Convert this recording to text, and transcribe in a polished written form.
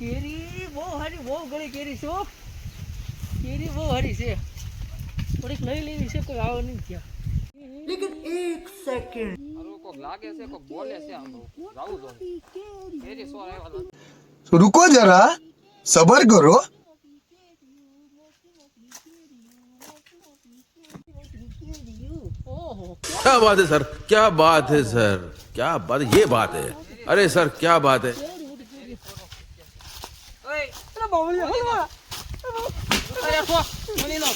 કેરી બહુ હારી, બહુ ગળી કેરી છે હો. કેરી બહુ હારી છે, થોડીક લઈ લેવી છે, કોઈ આવો નહીં ત્યાં. लेकिन एक सेकंड હાલો કોક લાગે છે કોક બોલે છે આમ જાવું જો કેરી સો આવ્યા નથી. रुको जरा सबर करो ઓહો, क्या बात है सर, क्या बात है सर, क्या बात, ये बात है, अरे सर क्या बात है। ઓય અરે બાવળિયા, હલવા. અરે કો મને નો